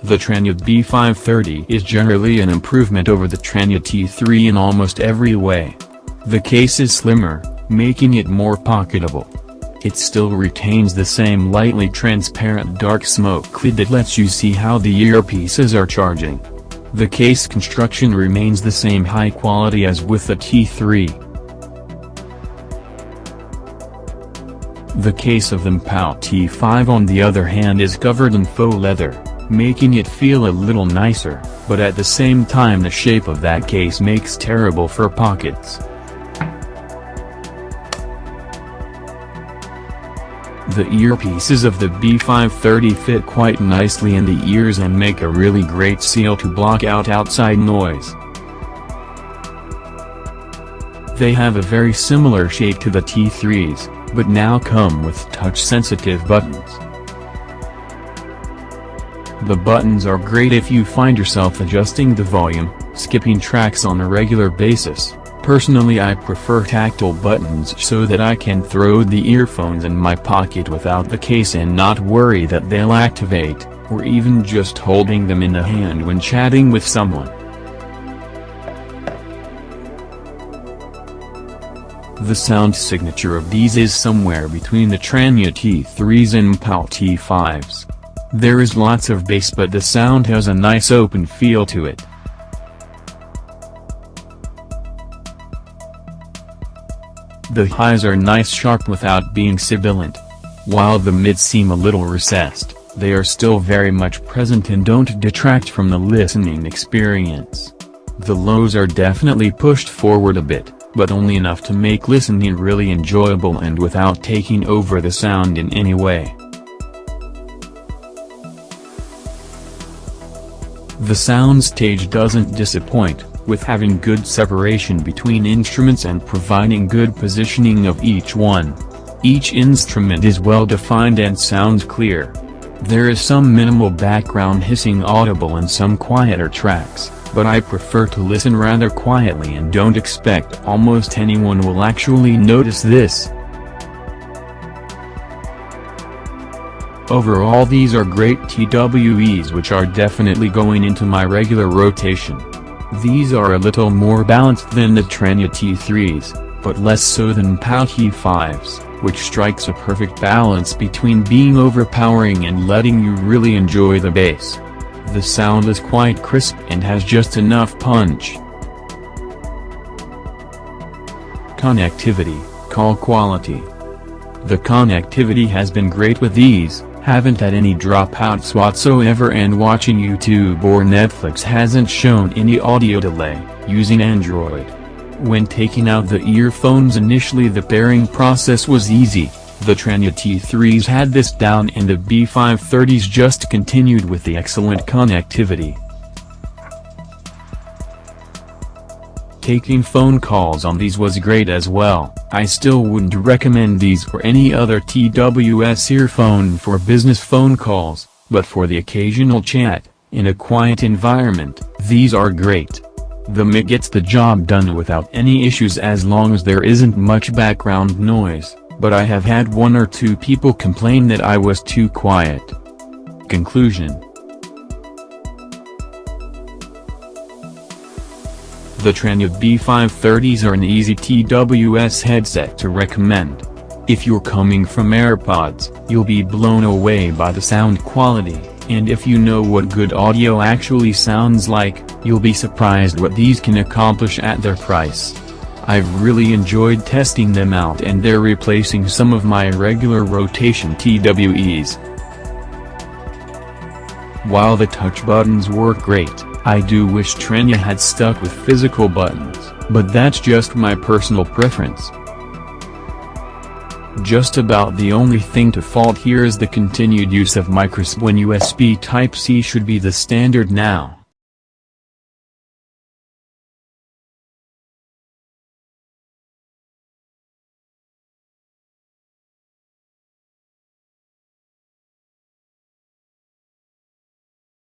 The TRANYA B530 is generally an improvement over the TRANYA T3 in almost every way. The case is slimmer, making it more pocketable. It still retains the same lightly transparent dark smoke lid that lets you see how the earpieces are charging. The case construction remains the same high quality as with the T3. The case of the T5 on the other hand is covered in faux leather, making it feel a little nicer, but at the same time the shape of that case makes terrible for pockets. The earpieces of the B530 fit quite nicely in the ears and make a really great seal to block out outside noise. They have a very similar shape to the T3s, but now come with touch-sensitive buttons. The buttons are great if you find yourself adjusting the volume, skipping tracks on a regular basis. Personally, I prefer tactile buttons so that I can throw the earphones in my pocket without the case and not worry that they'll activate, or even just holding them in the hand when chatting with someone. The sound signature of these is somewhere between the TRANYA T3s and T5s. There is lots of bass, but the sound has a nice open feel to it. The highs are nice sharp without being sibilant. While the mids seem a little recessed, they are still very much present and don't detract from the listening experience. The lows are definitely pushed forward a bit, but only enough to make listening really enjoyable and without taking over the sound in any way. The soundstage doesn't disappoint, with having good separation between instruments and providing good positioning of each one. Each instrument is well defined and sounds clear. There is some minimal background hissing audible in some quieter tracks, but I prefer to listen rather quietly and don't expect almost anyone will actually notice this. Overall, these are great TWEs which are definitely going into my regular rotation. These are a little more balanced than the TRANYA T3s, but less so than T5s, which strikes a perfect balance between being overpowering and letting you really enjoy the bass. The sound is quite crisp and has just enough punch. Connectivity, call quality. The connectivity has been great with these. Haven't had any dropouts whatsoever, and watching YouTube or Netflix hasn't shown any audio delay, using Android. When taking out the earphones initially, the pairing process was easy. The TRANYA T3s had this down and the B530s just continued with the excellent connectivity. Taking phone calls on these was great as well. I still wouldn't recommend these or any other TWS earphone for business phone calls, but for the occasional chat, in a quiet environment, these are great. The mic gets the job done without any issues as long as there isn't much background noise, but I have had one or two people complain that I was too quiet. Conclusion. The TRANYA B530s are an easy TWS headset to recommend. If you're coming from AirPods, you'll be blown away by the sound quality, and if you know what good audio actually sounds like, you'll be surprised what these can accomplish at their price. I've really enjoyed testing them out and they're replacing some of my regular rotation TWEs. While the touch buttons work great, I do wish TRANYA had stuck with physical buttons, but that's just my personal preference. Just about the only thing to fault here is the continued use of microSD when USB Type-C should be the standard now.